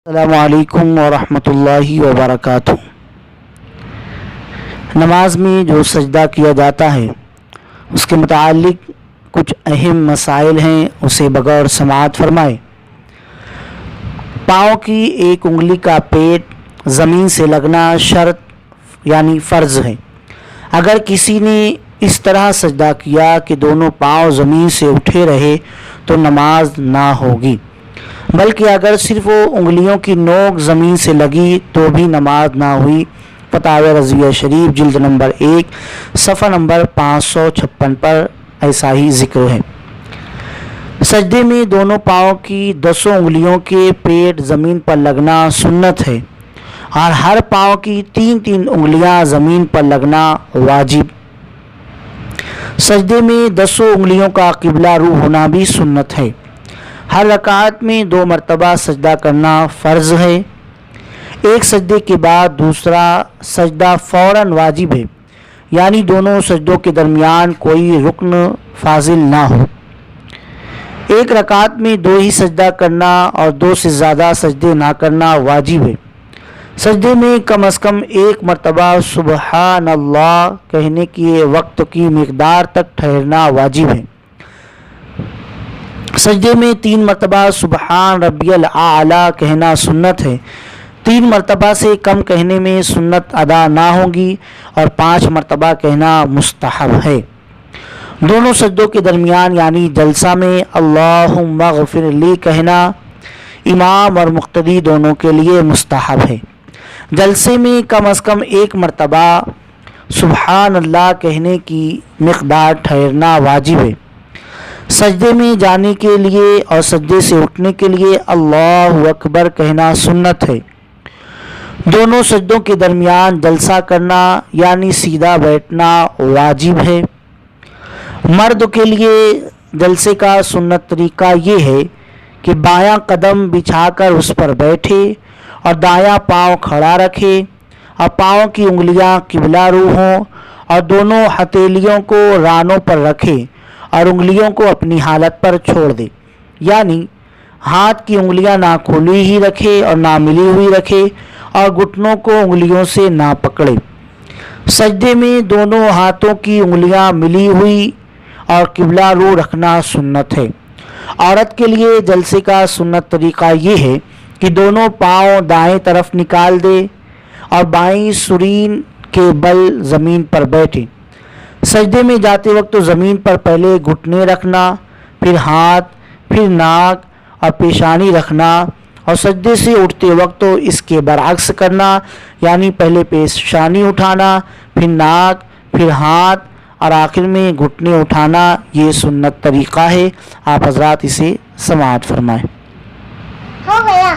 السلام علیکم ورحمۃ اللہ وبرکاتہ۔ نماز میں جو سجدہ کیا جاتا ہے اس کے متعلق کچھ اہم مسائل ہیں، اسے بغور سماعت فرمائے۔ پاؤں کی ایک انگلی کا پیٹ زمین سے لگنا شرط یعنی فرض ہے۔ اگر کسی نے اس طرح سجدہ کیا کہ دونوں پاؤں زمین سے اٹھے رہے تو نماز نہ ہوگی، بلکہ اگر صرف وہ انگلیوں کی نوک زمین سے لگی تو بھی نماز نہ ہوئی۔ فتاوی رضویہ شریف جلد نمبر 1 صفحہ نمبر 556 پر ایسا ہی ذکر ہے۔ سجدے میں دونوں پاؤں کی 10 انگلیوں کے پیٹ زمین پر لگنا سنت ہے اور ہر پاؤں کی 3 انگلیاں زمین پر لگنا واجب۔ سجدے میں 10 انگلیوں کا قبلہ رو ہونا بھی سنت ہے۔ ہر رکعت میں 2 مرتبہ سجدہ کرنا فرض ہے۔ ایک سجدے کے بعد دوسرا سجدہ فوراً واجب ہے، یعنی دونوں سجدوں کے درمیان کوئی رکن فاضل نہ ہو۔ ایک رکعت میں 2 ہی سجدہ کرنا اور 2 سے زیادہ سجدے نہ کرنا واجب ہے۔ سجدے میں کم از کم 1 مرتبہ سبحان اللہ کہنے کے وقت کی مقدار تک ٹھہرنا واجب ہے۔ سجدے میں 3 مرتبہ سبحان ربی الاعلیٰ کہنا سنت ہے۔ 3 مرتبہ سے کم کہنے میں سنت ادا نہ ہوگی اور 5 مرتبہ کہنا مستحب ہے۔ دونوں سجدوں کے درمیان یعنی جلسہ میں اللہم اغفر لی کہنا امام اور مقتدی دونوں کے لیے مستحب ہے۔ جلسے میں کم از کم 1 مرتبہ سبحان اللہ کہنے کی مقدار ٹھہرنا واجب ہے۔ سجدے میں جانے کے لیے اور سجدے سے اٹھنے کے لیے اللہ اکبر کہنا سنت ہے۔ دونوں سجدوں کے درمیان جلسہ کرنا یعنی سیدھا بیٹھنا واجب ہے۔ مرد کے لیے جلسے کا سنت طریقہ یہ ہے کہ بایاں قدم بچھا کر اس پر بیٹھے اور دایاں پاؤں کھڑا رکھے اور پاؤں کی انگلیاں قبلہ رو ہوں اور دونوں ہتھیلیوں کو رانوں پر رکھے اور انگلیوں کو اپنی حالت پر چھوڑ دے، یعنی ہاتھ کی انگلیاں نہ کھلی ہی رکھے اور نہ ملی ہوئی رکھے اور گھٹنوں کو انگلیوں سے نہ پکڑے۔ سجدے میں دونوں ہاتھوں کی انگلیاں ملی ہوئی اور قبلہ رو رکھنا سنت ہے۔ عورت کے لیے جلسے کا سنت طریقہ یہ ہے کہ دونوں پاؤں دائیں طرف نکال دے اور بائیں سرین کے بل زمین پر بیٹھے۔ سجدے میں جاتے وقت تو زمین پر پہلے گھٹنے رکھنا، پھر ہاتھ، پھر ناک اور پیشانی رکھنا، اور سجدے سے اٹھتے وقت تو اس کے برعکس کرنا، یعنی پہلے پیشانی اٹھانا، پھر ناک، پھر ہاتھ اور آخر میں گھٹنے اٹھانا۔ یہ سنت طریقہ ہے، آپ حضرات اسے سماعت فرمائیں۔ ہو گیا۔